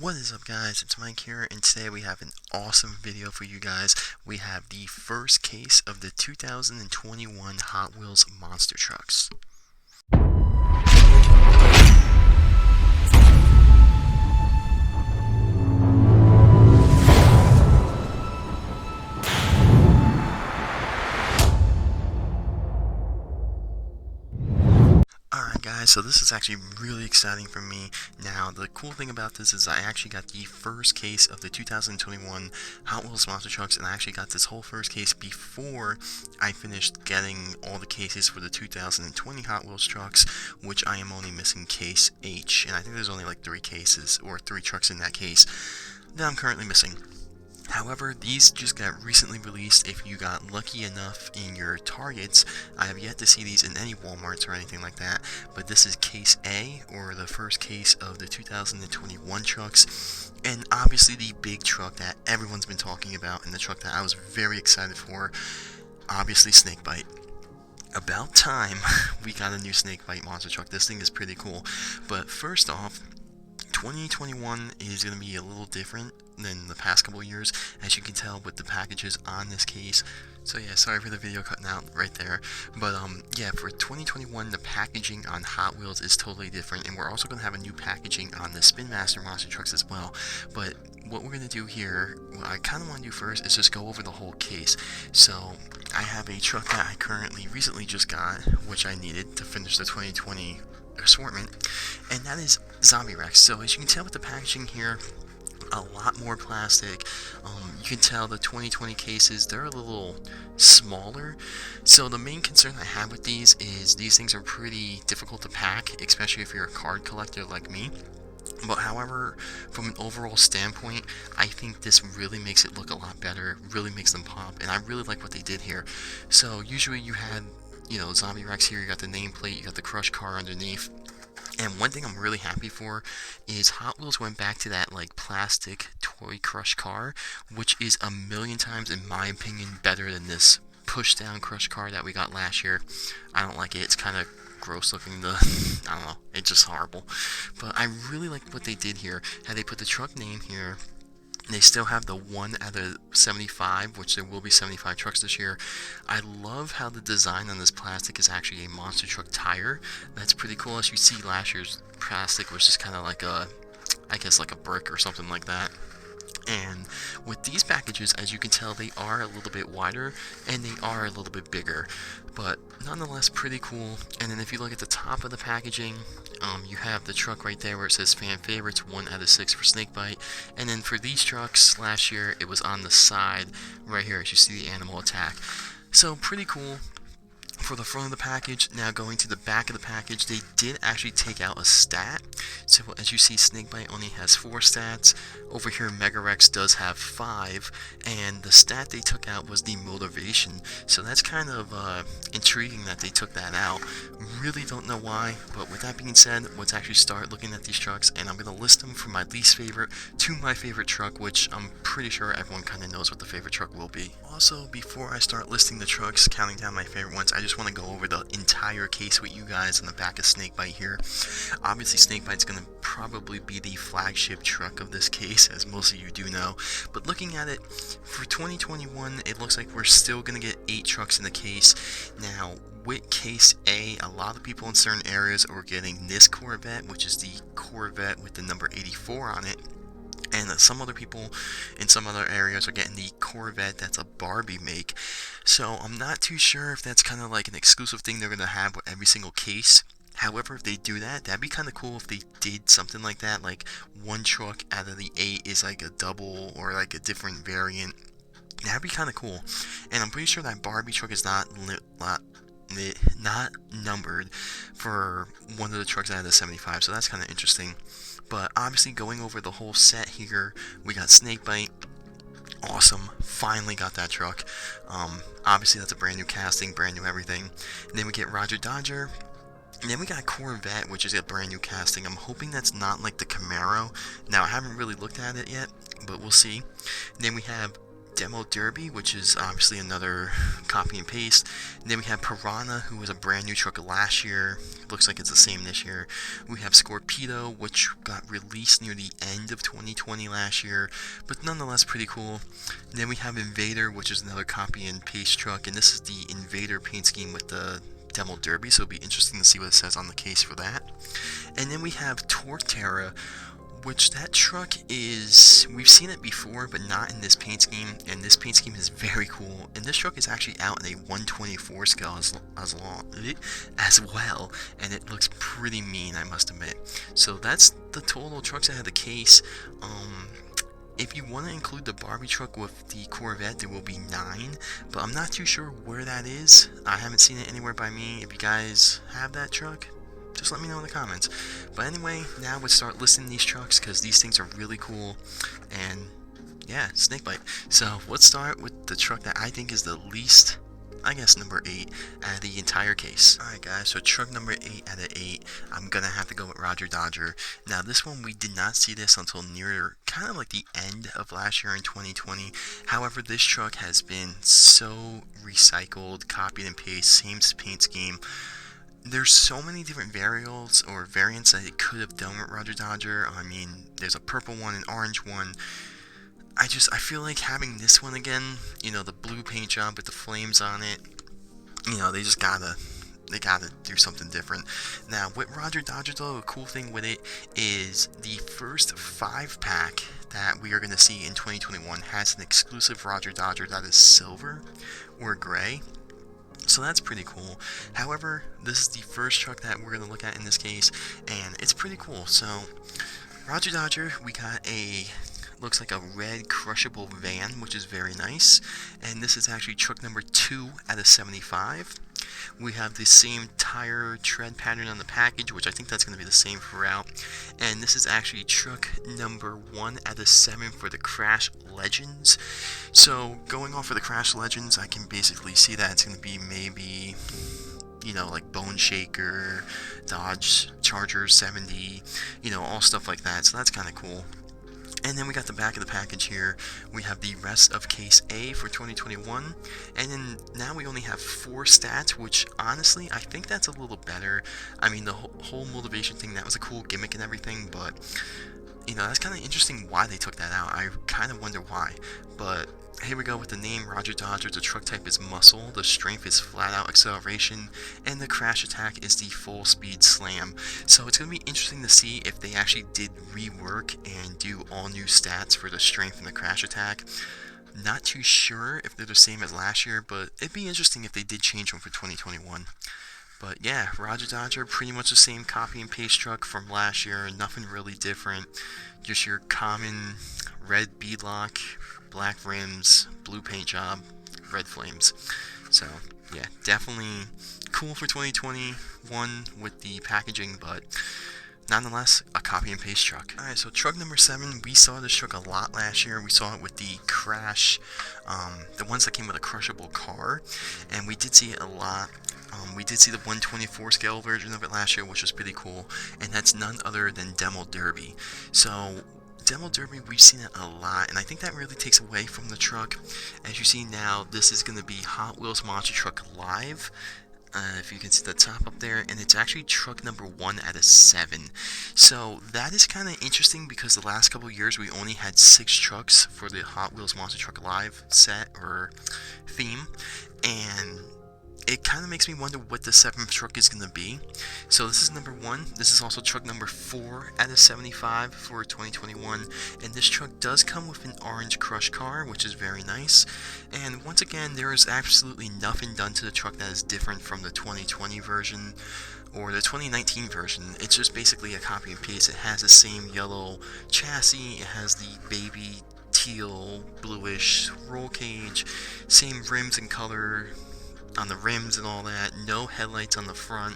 What is up, guys? It's Mike here, and today we have an awesome video for you guys. We have the first case of the 2021 Hot Wheels monster trucks. Alright guys, so this is actually really exciting for me. Now, the cool thing about this is I actually got the first case of the 2021 Hot Wheels monster trucks, and I actually got this whole first case before I finished getting all the cases for the 2020 Hot Wheels trucks, which I am only missing case H, and I think there's only like 3 cases, or 3 trucks in that case, that I'm currently missing. However, these just got recently released. If you got lucky enough in your Targets, I have yet to see these in any Walmarts or anything like that, but this is case A, or the first case of the 2021 trucks, and obviously the big truck that everyone's been talking about, and the truck that I was very excited for, obviously SnakeBite. About time we got a new SnakeBite monster truck. This thing is pretty cool, but first off, 2021 is going to be a little different than the past couple years, as you can tell with the packages on this case. So yeah, sorry for the video cutting out right there, but yeah, for 2021 the packaging on Hot Wheels is totally different, and we're also going to have a new packaging on the Spin Master monster trucks as well. But what we're going to do here, what I kind of want to do first is just go over the whole case. So I have a truck that I recently just got, which I needed to finish the 2020 assortment, and that is Zombie Rex. So as you can tell with the packaging here, a lot more plastic. You can tell the 2020 cases, they're a little smaller. So the main concern I have with these is these things are pretty difficult to pack, especially if you're a card collector like me. But however, from an overall standpoint, I think this really makes it look a lot better, really makes them pop, and I really like what they did here. So usually you had, Zombie Rex here, you got the nameplate, you got the crush car underneath. And one thing I'm really happy for is Hot Wheels went back to that like plastic toy crush car, which is a million times, in my opinion, better than this push down crush car that we got last year. I don't like it. It's kind of gross looking. I don't know. It's just horrible. But I really like what they did here. How they put the truck name here. They still have the 1 out of 75, which there will be 75 trucks this year. I love how the design on this plastic is actually a monster truck tire. That's pretty cool. As you see, last year's plastic was just kind of like I guess like a brick or something like that. And with these packages, as you can tell, they are a little bit wider and they are a little bit bigger, but nonetheless pretty cool. And then if you look at the top of the packaging, you have the truck right there where it says fan favorites, 1 out of 6 for SnakeBite. And then for these trucks last year, it was on the side right here as you see the animal attack. So pretty cool for the front of the package. Now going to the back of the package, they did actually take out a stat. So as you see, SnakeBite only has 4 stats. Over here, Mega Rex does have 5, and the stat they took out was the motivation. So that's kind of intriguing that they took that out. Really don't know why, but with that being said, let's actually start looking at these trucks, and I'm going to list them from my least favorite to my favorite truck, which I'm pretty sure everyone kind of knows what the favorite truck will be. Also, before I start listing the trucks, counting down my favorite ones, I just want to go over the entire case with you guys on the back of SnakeBite here. Obviously, SnakeBite's going to probably be the flagship truck of this case, as most of you do know. But looking at it, for 2021, it looks like we're still going to get 8 trucks in the case. Now, with case A, a lot of people in certain areas are getting this Corvette, which is the Corvette with the number 84 on it. And some other people in some other areas are getting the Corvette that's a Barbie make. So I'm not too sure if that's kind of like an exclusive thing they're going to have with every single case. However, if they do that, that'd be kind of cool if they did something like that. Like one truck out of the 8 is like a double or like a different variant. That'd be kind of cool. And I'm pretty sure that Barbie truck is not numbered for one of the trucks out of the 75. So that's kind of interesting. But obviously, going over the whole set here, we got SnakeBite. Awesome, finally got that truck. Obviously that's a brand new casting, brand new everything. And then we get Rodger Dodger. And then we got Corvette, which is a brand new casting. I'm hoping that's not like the Camaro. Now, I haven't really looked at it yet, but we'll see. And then we have Demo Derby, which is obviously another copy and paste. And then we have Piran-AHHHH, who was a brand new truck last year. Looks like it's the same this year. We have Scorpedo, which got released near the end of 2020 last year, but nonetheless pretty cool. And then we have Invader, which is another copy and paste truck, and this is the Invader paint scheme with the Demo Derby, so it'll be interesting to see what it says on the case for that. And then we have Torterra, which that truck is, we've seen it before, but not in this paint scheme, and this paint scheme is very cool, and this truck is actually out in a 124 scale as well, and it looks pretty mean, I must admit. So that's the total trucks out of the case. If you want to include the Barbie truck with the Corvette, there will be 9, but I'm not too sure where that is. I haven't seen it anywhere by me. If you guys have that truck, just let me know in the comments. But anyway, now let's start listing these trucks, because these things are really cool, and yeah, SnakeBite. So let's start with the truck that I think is the least, I guess, number 8 out of the entire case. Alright guys, so truck number 8 out of 8, I'm gonna have to go with Rodger Dodger. Now this one, we did not see this until near kind of like the end of last year in 2020. However, this truck has been so recycled, copied and pasted, same paint scheme. There's so many different variants that it could have done with Rodger Dodger. I mean, there's a purple one, an orange one. I feel like having this one again, you know, the blue paint job with the flames on it, you know, they gotta do something different. Now, with Rodger Dodger though, a cool thing with it is the first 5-pack that we are going to see in 2021 has an exclusive Rodger Dodger that is silver or gray. So that's pretty cool. However, this is the first truck that we're going to look at in this case, and it's pretty cool. So, Rodger Dodger, we got looks like a red crushable van, which is very nice. And this is actually truck number 2 out of 75. We have the same tire tread pattern on the package, which I think that's going to be the same throughout. And this is actually truck number 1 out of 7 for the Crash Legends. So going off of the Crash Legends, I can basically see that it's going to be maybe, you know, like Bone Shaker, Dodge Charger 70, you know, all stuff like that. So that's kind of cool. And then we got the back of the package here. We have the rest of Case A for 2021. And then now we only have 4 stats, which honestly, I think that's a little better. I mean, the whole motivation thing, that was a cool gimmick and everything, but, you know, that's kind of interesting why they took that out. I kind of wonder why. But here we go with the name Rodger Dodger. The truck type is muscle, the strength is flat out acceleration, and the crash attack is the full speed slam. So it's going to be interesting to see if they actually did rework and do all new stats for the strength and the crash attack. Not too sure if they're the same as last year, but it'd be interesting if they did change them for 2021. But yeah, Rodger Dodger, pretty much the same copy and paste truck from last year, nothing really different. Just your common red beadlock, black rims, blue paint job, red flames. So yeah, definitely cool for 2021 with the packaging, but nonetheless, a copy and paste truck. Alright, so truck number 7, we saw this truck a lot last year. We saw it with the Crash, the ones that came with a crushable car, and we did see it a lot. We did see the 124 scale version of it last year, which was pretty cool, and that's none other than Demo Derby. So Demo Derby, we've seen it a lot, and I think that really takes away from the truck. As you see now, this is going to be Hot Wheels Monster Truck Live. If you can see the top up there, and it's actually truck number 1 out of 7. So that is kind of interesting, because the last couple of years we only had 6 trucks for the Hot Wheels Monster Truck Live set or theme, and it kind of makes me wonder what the 7th truck is going to be. So this is number 1. This is also truck number 4 out of 75 for 2021. And this truck does come with an orange crush car, which is very nice. And once again, there is absolutely nothing done to the truck that is different from the 2020 version or the 2019 version. It's just basically a copy and paste. It has the same yellow chassis. It has the baby teal, bluish roll cage. Same rims and color on the rims and all that, no headlights on the front,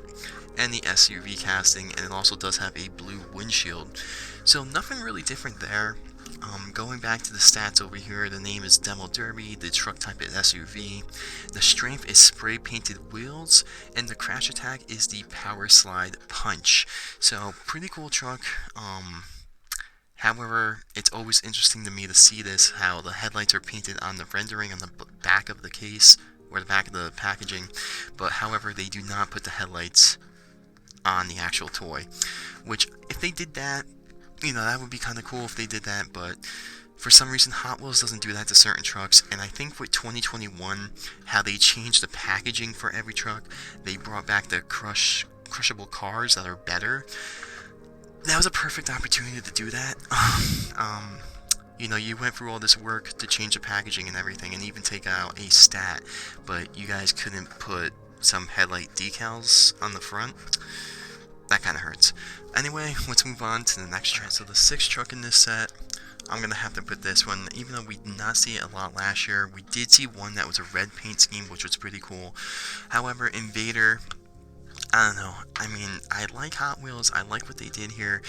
and the SUV casting, and it also does have a blue windshield. So nothing really different there. Going back to the stats over here, the name is Demo Derby, the truck type is SUV, the strength is spray painted wheels, and the crash attack is the power slide punch. So pretty cool truck. However, it's always interesting to me to see this, how the headlights are painted on the rendering on the back of the case, or the back of the packaging, but however, they do not put the headlights on the actual toy, which, if they did that, you know, that would be kind of cool if they did that, but for some reason, Hot Wheels doesn't do that to certain trucks, and I think with 2021, how they changed the packaging for every truck, they brought back the crushable cars that are better. That was a perfect opportunity to do that. You know, you went through all this work to change the packaging and everything, and even take out a stat, but you guys couldn't put some headlight decals on the front. That kind of hurts. Anyway, let's move on to the next truck. So the sixth truck in this set, I'm going to have to put this one, even though we did not see it a lot last year, we did see one that was a red paint scheme, which was pretty cool. However, Invader, I don't know, I mean, I like Hot Wheels, I like what they did here,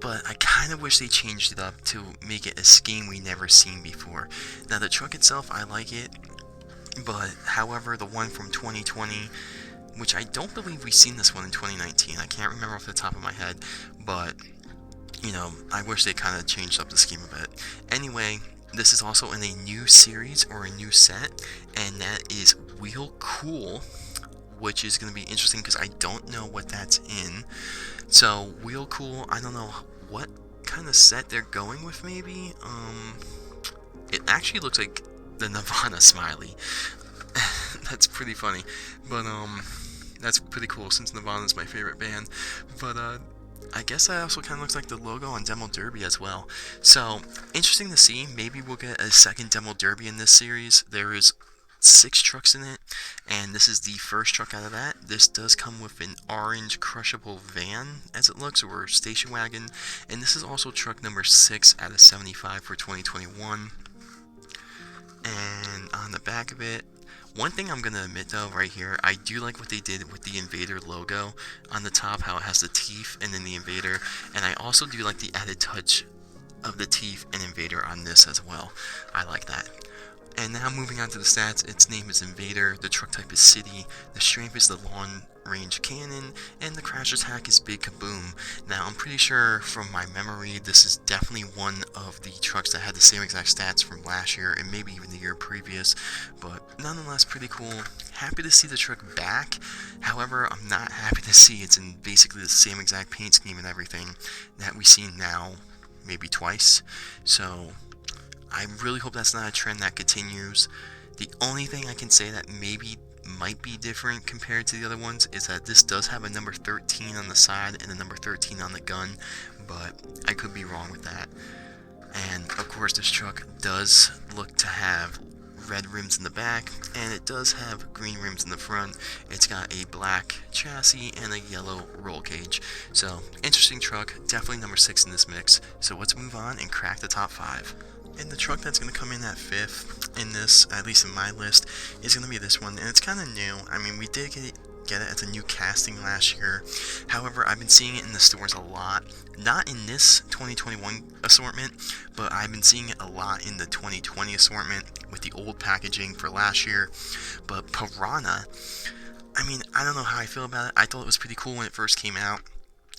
but I kind of wish they changed it up to make it a scheme we never seen before. Now, the truck itself, I like it, but however, the one from 2020, which I don't believe we've seen this one in 2019, I can't remember off the top of my head, but, you know, I wish they kind of changed up the scheme a bit. Anyway, this is also in a new series, or a new set, and that is Wheel Cool, which is going to be interesting because I don't know what that's in. So, Wheel Cool, I don't know what kind of set they're going with, maybe. It actually looks like the Nirvana smiley. That's pretty funny. But, that's pretty cool since Nirvana's my favorite band. But, I guess that also kind of looks like the logo on Demo Derby as well. So, interesting to see. Maybe we'll get a second Demo Derby in this series. There is 6 trucks in it, and this is the first truck out of that. This does come with an orange crushable van, as it looks, or station wagon, and this is also truck number 6 out of 75 for 2021. And on the back of it, one thing I'm going to admit though, right here, I do like what they did with the Invader logo on the top, how it has the teeth and then the Invader, and I also do like the added touch of the teeth and Invader on this as well. I like that. And now moving on to the stats, its name is Invader, the truck type is City, the strength is the long range cannon, and the crash attack is Big Kaboom. Now I'm pretty sure from my memory this is definitely one of the trucks that had the same exact stats from last year and maybe even the year previous, but nonetheless pretty cool. Happy to see the truck back, however I'm not happy to see it's in basically the same exact paint scheme and everything that we see now, maybe twice. So I really hope that's not a trend that continues. The only thing I can say that maybe might be different compared to the other ones is that this does have a number 13 on the side and a number 13 on the gun, but I could be wrong with that. And of course this truck does look to have red rims in the back, and it does have green rims in the front. It's got a black chassis and a yellow roll cage. So interesting truck, definitely number 6 in this mix. So let's move on and crack the top 5. And the truck that's going to come in at 5th in this, at least in my list, is going to be this one. And it's kind of new. I mean, we did get it as a new casting last year. However, I've been seeing it in the stores a lot. Not in this 2021 assortment, but I've been seeing it a lot in the 2020 assortment with the old packaging for last year. But Piran-AHHHH, I mean, I don't know how I feel about it. I thought it was pretty cool when it first came out.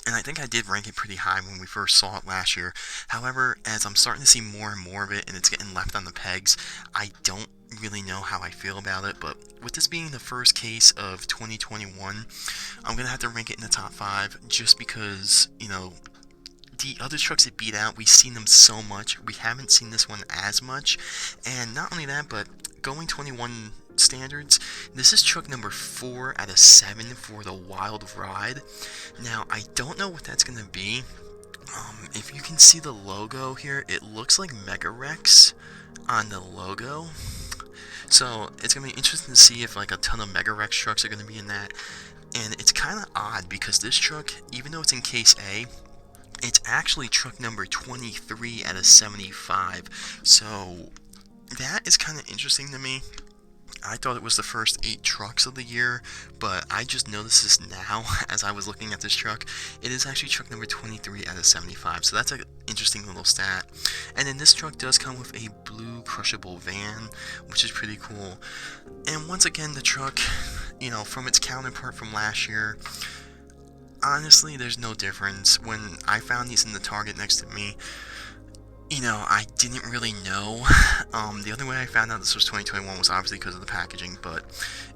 And I think I did rank it pretty high when we first saw it last year. However, as I'm starting to see more and more of it and it's getting left on the pegs, I don't really know how I feel about it. But with this being the first case of 2021, I'm going to have to rank it in the top 5 just because, you know, the other trucks it beat out, we've seen them so much. We haven't seen this one as much. And not only that, but going 21 standards, this is truck number 4 out of 7 for the Wild Ride. Now, I don't know what that's going to be. If you can see the logo here, it looks like Mega Rex on the logo. So, it's going to be interesting to see if like a ton of Mega Rex trucks are going to be in that. And it's kind of odd because this truck, even though it's in case A, it's actually truck number 23 out of 75. So, that is kind of interesting to me. I thought it was the first 8 trucks of the year, but I just noticed this now as I was looking at this truck. It is actually truck number 23 out of 75, so that's an interesting little stat. And then this truck does come with a blue crushable van, which is pretty cool. And once again, the truck, you know, from its counterpart from last year, honestly, there's no difference. When I found these in the Target next to me, you know, I didn't really know. The only way I found out this was 2021 was obviously because of the packaging, but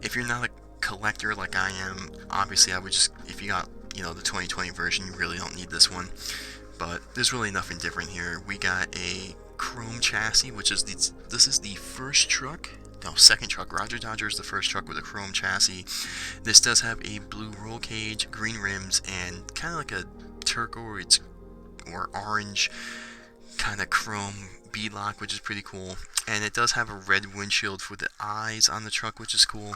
if you're not a collector like I am, obviously I would just, if you got, you know, the 2020 version, you really don't need this one. But there's really nothing different here. We got a chrome chassis, which is this is the first truck. No, second truck. Rodger Dodger is the first truck with a chrome chassis. This does have a blue roll cage, green rims, and kind of like a turquoise or orange kind of chrome beadlock, which is pretty cool. And it does have a red windshield for the eyes on the truck, which is cool.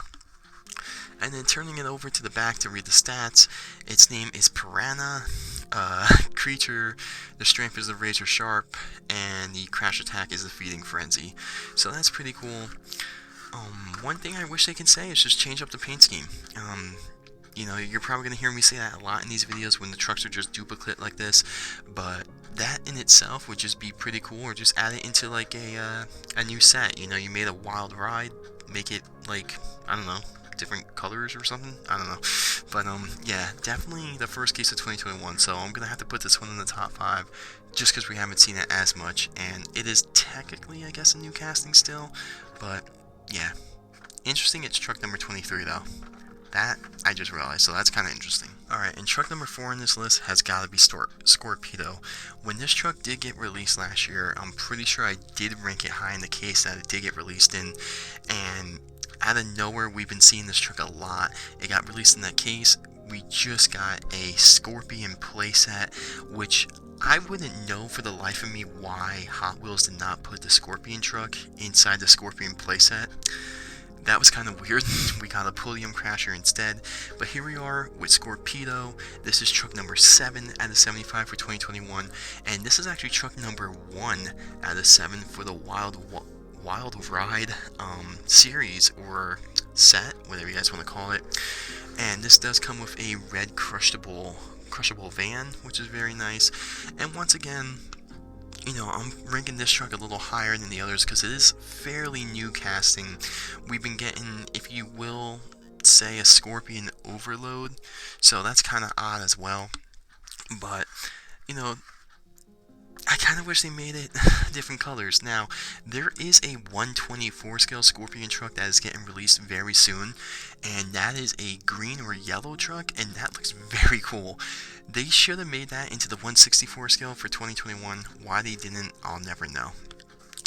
And then turning it over to the back to read the stats, its name is Piran-AHHHH. Creature, the strength is the razor sharp, and the crash attack is the feeding frenzy. So that's pretty cool. One thing I wish they can say is just change up the paint scheme. You know, you're probably going to hear me say that a lot in these videos when the trucks are just duplicate like this, but that in itself would just be pretty cool, or just add it into like a new set. You know, you made a wild ride, make it like, I don't know, different colors or something, I don't know. But yeah, definitely the first case of 2021, so I'm gonna have to put this one in the top 5 just because we haven't seen it as much, and it is technically, I guess, a new casting still, but yeah, interesting. It's truck number 23 though. That I just realized, so that's kind of interesting. Alright, and truck number 4 on this list has got to be Scorpedo. When this truck did get released last year, I'm pretty sure I did rank it high in the case that it did get released in, and out of nowhere, we've been seeing this truck a lot. It got released in that case. We just got a Scorpion playset, which I wouldn't know for the life of me why Hot Wheels did not put the Scorpion truck inside the Scorpion playset. That was kind of weird. We got a Podium Crasher instead. But here we are with Scorpedo. This is truck number 7 out of 75 for 2021. And this is actually truck number 1 out of 7 for the Wild Ride series or set, whatever you guys want to call it. And this does come with a red crushable van, which is very nice. And once again, you know, I'm ranking this truck a little higher than the others because it is fairly new casting. We've been getting, if you will say, a Scorpion overload, so that's kind of odd as well. But, you know, I kind of wish they made it different colors. Now, there is a 124 scale Scorpion truck that is getting released very soon, and that is a green or yellow truck, and that looks very cool. They should have made that into the 164 scale for 2021. Why they didn't, I'll never know.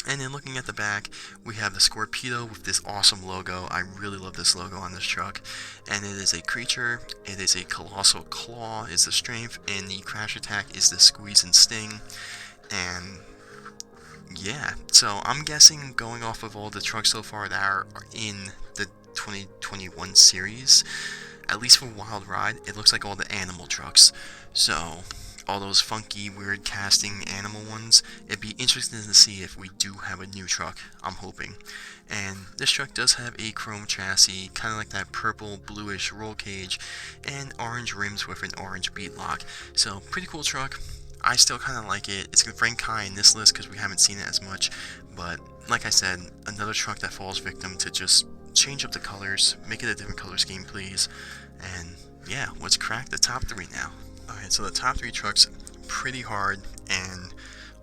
And then looking at the back, we have the Scorpedo with this awesome logo. I really love this logo on this truck. And it is a creature, it is a colossal claw is the strength, and the crash attack is the squeeze and sting. And yeah, so I'm guessing, going off of all the trucks so far that are in the 2021 series, at least for Wild Ride, it looks like all the animal trucks. So all those funky, weird casting animal ones, it'd be interesting to see if we do have a new truck, I'm hoping. And this truck does have a chrome chassis, kind of like that purple bluish roll cage, and orange rims with an orange beadlock. So pretty cool truck. I still kind of like it. It's going to rank high in this list because we haven't seen it as much. But like I said, another truck that falls victim to just change up the colors, make it a different color scheme, please. And yeah, let's crack the top 3 now. Alright, so the top 3 trucks, pretty hard, and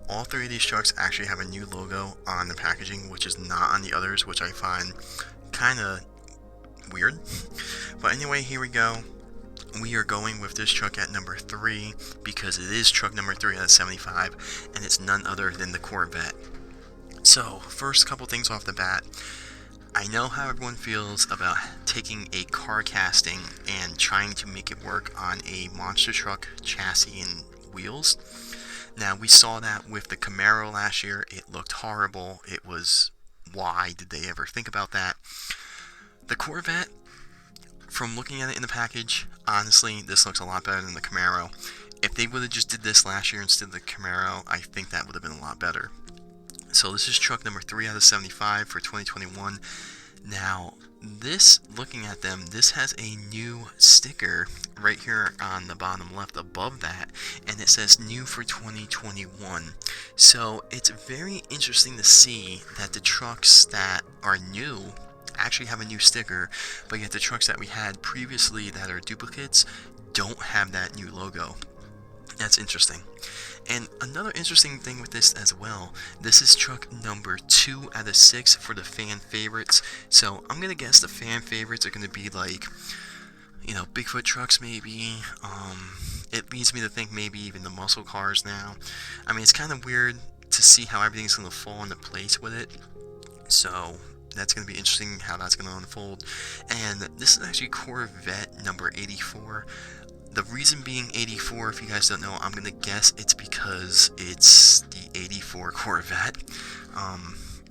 all 3 of these trucks actually have a new logo on the packaging, which is not on the others, which I find kind of weird. But anyway, here we go. We are going with this truck at number 3 because it is truck number 3 out of 75, and it's none other than the Corvette. So, first couple things off the bat. I know how everyone feels about taking a car casting and trying to make it work on a monster truck chassis and wheels. Now, we saw that with the Camaro last year. It looked horrible. It was, why did they ever think about that? The Corvette, from looking at it in the package, honestly, this looks a lot better than the Camaro. If they would have just did this last year instead of the Camaro, I think that would have been a lot better. So this is truck number 3 out of 75 for 2021. Now, this, looking at them, this has a new sticker right here on the bottom left above that, and it says new for 2021. So it's very interesting to see that the trucks that are new actually have a new sticker, but yet the trucks that we had previously that are duplicates don't have that new logo. That's interesting. And another interesting thing with this as well, this is truck number 2 out of 6 for the fan favorites. So I'm gonna guess the fan favorites are gonna be like, you know, Bigfoot trucks maybe. It leads me to think maybe even the muscle cars now. I mean, it's kind of weird to see how everything's gonna fall into place with it. So that's going to be interesting how that's going to unfold. And this is actually Corvette number 84. The reason being 84, if you guys don't know, I'm going to guess it's because it's the 84 Corvette.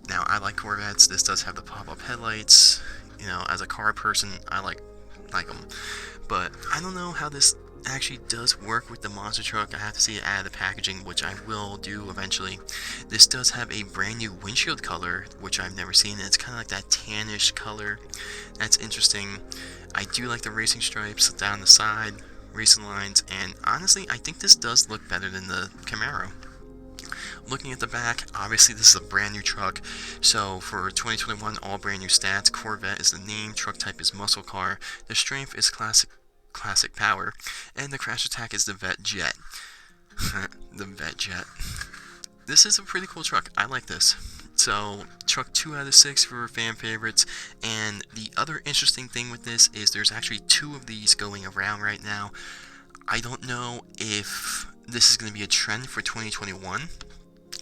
Now, I like Corvettes. This does have the pop-up headlights. You know, as a car person, I like them. But I don't know how this actually does work with the monster truck. I have to see it out of the packaging, which I will do eventually. This does have a brand new windshield color, which I've never seen. It's kind of like that tannish color. That's interesting. I do like the racing stripes down the side, racing lines, and honestly, I think this does look better than the Camaro. Looking at the back, obviously this is a brand new truck, so for 2021, all brand new stats. Corvette is the name, truck type is muscle car, the strength is classic power, and the crash attack is the Vet Jet. The Vet Jet. This is a pretty cool truck. I like this. So, truck 2 out of 6 for fan favorites. And the other interesting thing with this is there's actually 2 of these going around right now. I don't know if this is going to be a trend for 2021.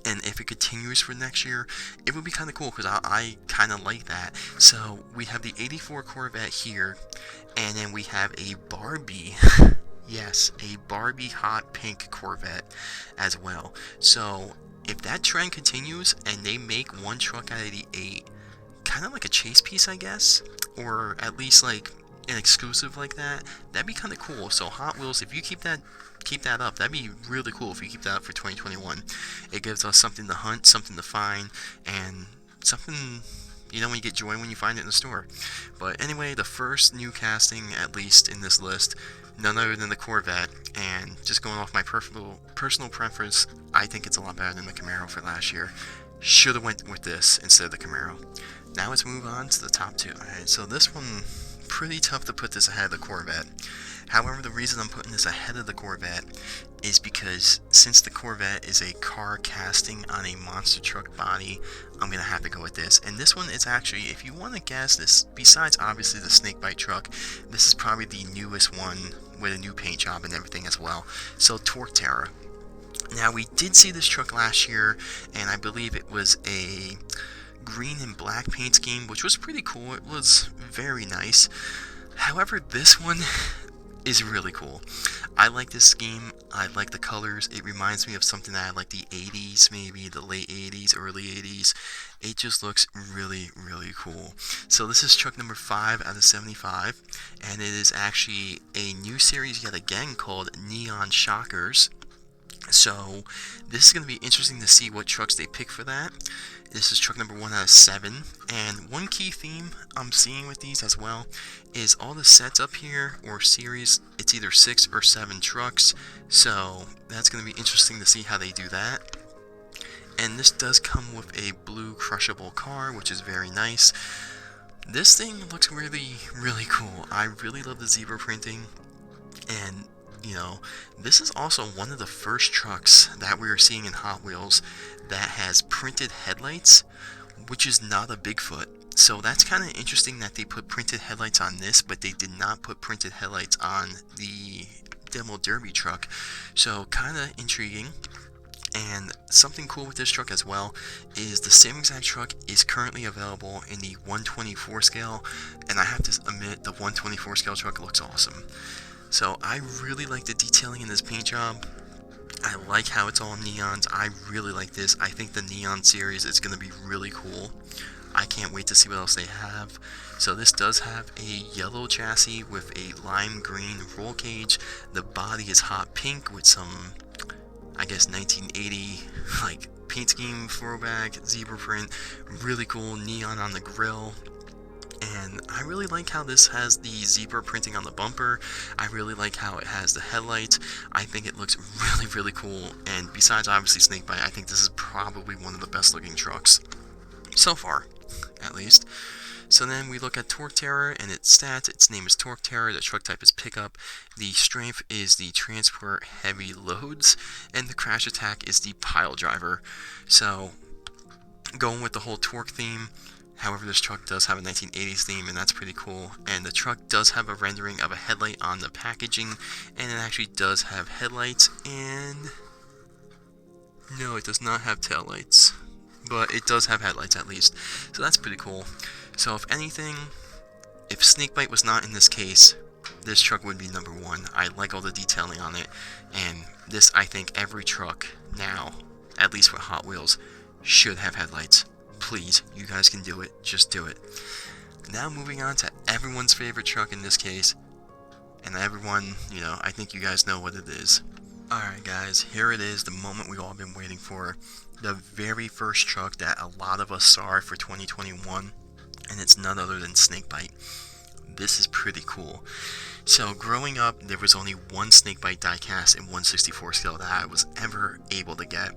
And if it continues for next year, it would be kind of cool because I kind of like that. So we have the 84 Corvette here, and then we have a Barbie, yes, a Barbie hot pink Corvette as well. So if that trend continues and they make one truck out of the 8, kind of like a chase piece, I guess, or at least like an exclusive like that, that'd be kind of cool. So Hot Wheels, if you keep that up, that'd be really cool if you keep that up for 2021. It gives us something to hunt, something to find, and something, you know, when you get joy when you find it in the store. But anyway, the first new casting, at least in this list, none other than the Corvette, and just going off my personal preference, I think it's a lot better than the Camaro for last year. Should have went with this instead of the Camaro. Now let's move on to the top 2. Alright, so this one, pretty tough to put this ahead of the Corvette. However, the reason I'm putting this ahead of the Corvette is because since the Corvette is a car casting on a monster truck body, I'm going to have to go with this. And this one is actually, if you want to guess this, besides obviously the SnakeBite truck, this is probably the newest one with a new paint job and everything as well. So Torterra. Now, we did see this truck last year, and I believe it was a green and black paint scheme, which was pretty cool. It was very nice. However, this one is really cool. I like this scheme. I like the colors. It reminds me of something that I like the 80s, maybe the late 80s, early 80s. It just looks really, really cool. So this is truck number 5 out of 75, and it is actually a new series yet again called Neon Shockers. So this is going to be interesting to see what trucks they pick for that. This is truck number 1 out of 7, and one key theme I'm seeing with these as well is all the sets up here, or series, it's either 6 or 7 trucks, so that's going to be interesting to see how they do that. And this does come with a blue crushable car, which is very nice. This thing looks really, really cool. I really love the zebra printing, and you know, this is also one of the first trucks that we are seeing in Hot Wheels that has printed headlights, which is not a Bigfoot. So that's kind of interesting that they put printed headlights on this, but they did not put printed headlights on the Demo Derby truck. So kind of intriguing. And something cool with this truck as well is the same exact truck is currently available in the 124 scale, and I have to admit the 124 scale truck looks awesome. So I really like the detailing in this paint job. I like how it's all neons. I really like this. I think the neon series is going to be really cool. I can't wait to see what else they have. So this does have a yellow chassis with a lime green roll cage. The body is hot pink with some, I guess, 1980 like paint scheme throwback, zebra print. Really cool neon on the grill. And I really like how this has the zebra printing on the bumper. I really like how it has the headlights. I think it looks really, really cool. And besides obviously SnakeBite, I think this is probably one of the best looking trucks so far, at least. So then we look at Torterra and its stats. Its name is Torterra, the truck type is pickup, the strength is the transport heavy loads, and the crash attack is the pile driver. So going with the whole torque theme. However, this truck does have a 1980s theme, and that's pretty cool. And the truck does have a rendering of a headlight on the packaging, and it actually does have headlights, and no, it does not have taillights, but it does have headlights at least. So that's pretty cool. So if anything, if SnakeBite was not in this case, this truck would be number one. I like all the detailing on it, and this, I think every truck now, at least with Hot Wheels, should have headlights. Please, you guys can do it. Just do it. Now moving on to everyone's favorite truck in this case. And everyone, I think you guys know what it is. Alright guys, here it is, the moment we've all been waiting for. The very first truck that a lot of us saw for 2021. And it's none other than SnakeBite. This is pretty cool. So growing up, there was only one SnakeBite diecast in 1/64 scale that I was ever able to get.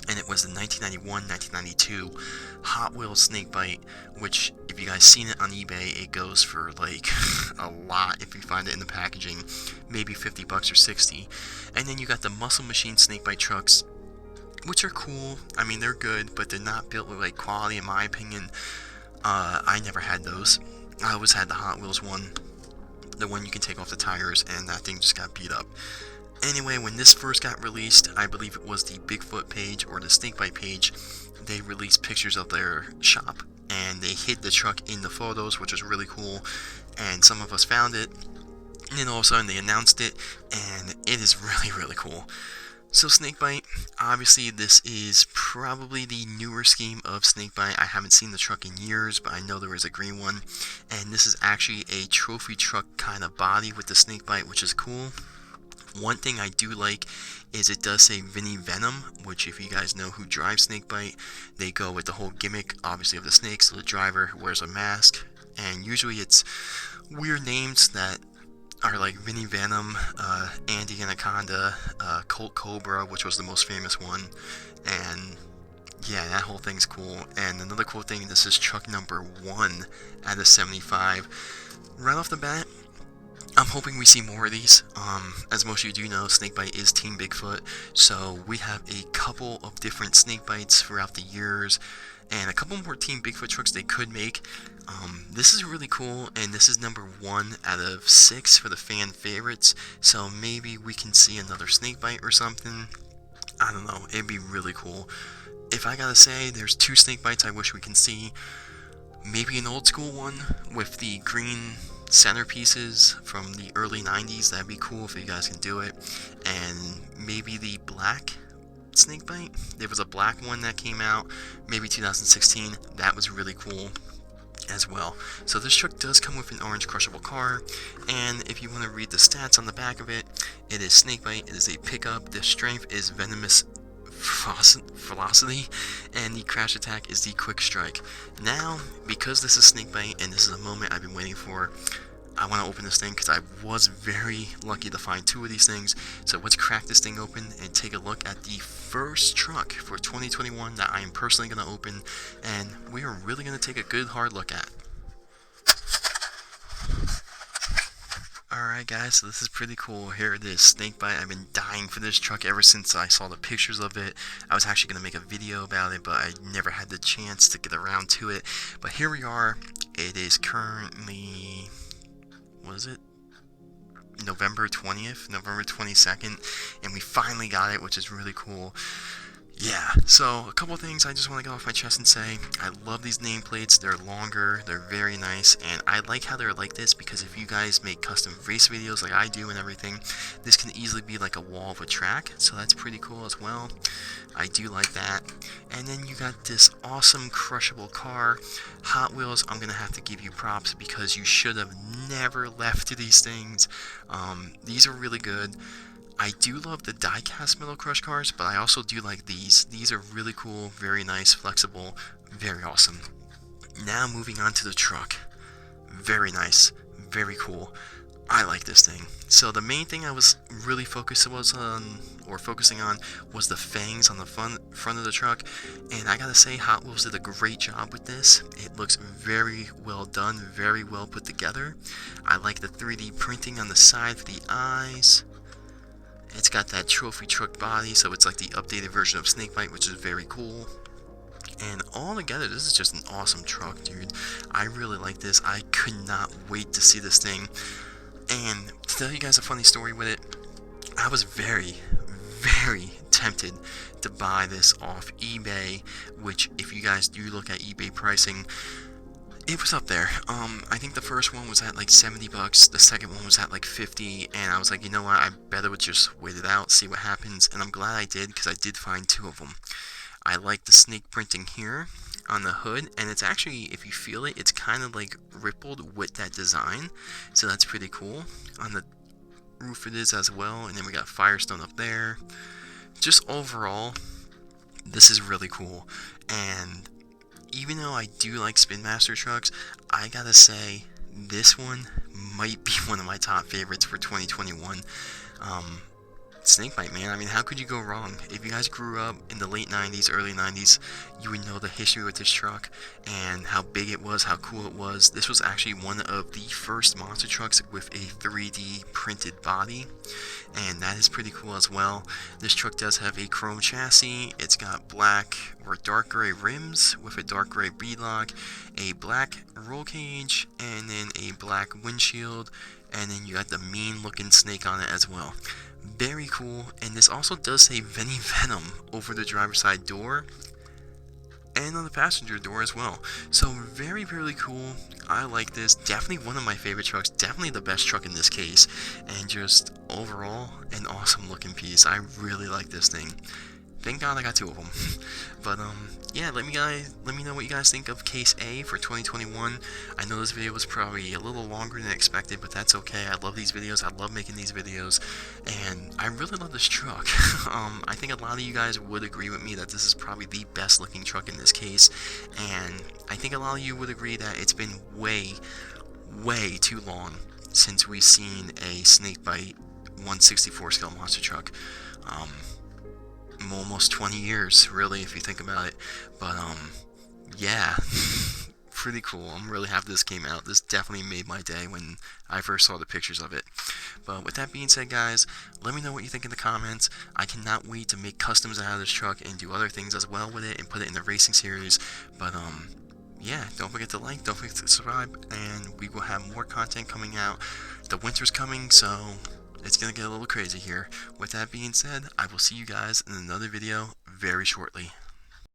And it was the 1991-1992 Hot Wheels SnakeBite, which, if you guys seen it on eBay, it goes for like a lot if you find it in the packaging, maybe $50 or $60. And then you got the Muscle Machine SnakeBite trucks, which are cool. I mean, they're good, but they're not built with like quality, in my opinion. I never had those. I always had the Hot Wheels one, the one you can take off the tires, and that thing just got beat up. Anyway, when this first got released, I believe it was the Bigfoot page or the SnakeBite page, they released pictures of their shop, and they hid the truck in the photos, which was really cool, and some of us found it, and then all of a sudden they announced it, and it is really, really cool. So SnakeBite, obviously this is probably the newer scheme of SnakeBite. I haven't seen the truck in years, but I know there is a green one, and this is actually a trophy truck kind of body with the SnakeBite, which is cool. One thing I do like is it does say Vinny Venom, which if you guys know who drives SnakeBite, they go with the whole gimmick, obviously, of the snake, so the driver wears a mask, and usually it's weird names that are like Vinny Venom, Andy Anaconda, Colt Cobra, which was the most famous one, and yeah, that whole thing's cool. And another cool thing, this is truck number 1 out of 75. Right off the bat, I'm hoping we see more of these. As most of you do know, SnakeBite is Team Bigfoot, so we have a couple of different SnakeBites throughout the years, and a couple more Team Bigfoot trucks they could make. This is really cool, and this is number 1 out of 6 for the fan favorites, so maybe we can see another SnakeBite or something. I don't know, it'd be really cool. If I gotta say, there's 2 SnakeBites I wish we can see. Maybe an old school one with the green centerpieces from the early 90s, that'd be cool if you guys can do it. And maybe the black SnakeBite, there was a black one that came out, maybe 2016, that was really cool as well. So this truck does come with an orange crushable car, and if you want to read the stats on the back of it, it is SnakeBite, it is a pickup, the strength is venomous velocity, and the crash attack is the quick strike. Now, because this is SnakeBite and this is a moment I've been waiting for, I want to open this thing because I was very lucky to find 2 of these things. So let's crack this thing open and take a look at the first truck for 2021 that I am personally going to open, and we are really going to take a good hard look at. Alright guys, so this is pretty cool. Here it is, SnakeBite. I've been dying for this truck ever since I saw the pictures of it. I was actually going to make a video about it, but I never had the chance to get around to it. But here we are. It is currently, what is it? November 20th, November 22nd, and we finally got it, which is really cool. Yeah, so a couple of things I just want to get off my chest and say. I love these nameplates. They're longer, they're very nice, and I like how they're like this because if you guys make custom race videos like I do and everything, this can easily be like a wall of a track, so that's pretty cool as well. I do like that. And then you got this awesome crushable car. Hot Wheels, I'm going to have to give you props because you should have never left these things. These are really good. I do love the die-cast metal crush cars, but I also do like these. These are really cool, very nice, flexible, very awesome. Now moving on to the truck. Very nice, very cool. I like this thing. So the main thing I was really focusing on was the fangs on the front of the truck, and I gotta say Hot Wheels did a great job with this. It looks very well done, very well put together. I like the 3D printing on the side for the eyes. It's got that trophy truck body, so it's like the updated version of SnakeBite, which is very cool. And all together, this is just an awesome truck, dude. I really like this. I could not wait to see this thing. And to tell you guys a funny story with it, I was very tempted to buy this off eBay, which if you guys do look at eBay pricing, it was up there. I think the first one was at like $70, the second one was at like 50, and I was like, you know what, I better would just wait it out, see what happens, and I'm glad I did, because I did find two of them. I like the snake printing here on the hood, and it's actually, if you feel it, it's kind of like rippled with that design, so that's pretty cool. On the roof it is as well, and then we got Firestone up there. Just overall, this is really cool, and even though I do like Spin Master trucks, I gotta say, this one might be one of my top favorites for 2021. SnakeBite, man. I mean, how could you go wrong? If you guys grew up in the late 90s, early 90s, you would know the history with this truck and how big it was, how cool it was. This was actually one of the first monster trucks with a 3D printed body, and that is pretty cool as well. This truck does have a chrome chassis. It's got black or dark gray rims with a dark gray beadlock, a black roll cage, and then a black windshield, and then you got the mean looking snake on it as well. Very cool, and this also does say Veni Venom over the driver's side door and on the passenger door as well. So very cool. I like this. Definitely one of my favorite trucks. Definitely the best truck in this case, and just overall an awesome looking piece. I really like this thing. Thank God I got two of them. But yeah, let me know what you guys think of Case A for 2021. I know this video was probably a little longer than expected, but that's okay. I love these videos. I love making these videos, and I really love this truck. I think a lot of you guys would agree with me that this is probably the best looking truck in this case, and I think a lot of you would agree that it's been way too long since we've seen a SnakeBite 1/64 scale monster truck. Almost 20 years, really, if you think about it. But yeah, pretty cool. I'm really happy this came out. This definitely made my day when I first saw the pictures of it. But with that being said, guys, let me know what you think in the comments. I cannot wait to make customs out of this truck and do other things as well with it and put it in the racing series. But yeah, don't forget to like, don't forget to subscribe, and we will have more content coming out. The winter's coming, so it's gonna get a little crazy here. With that being said, I will see you guys in another video very shortly.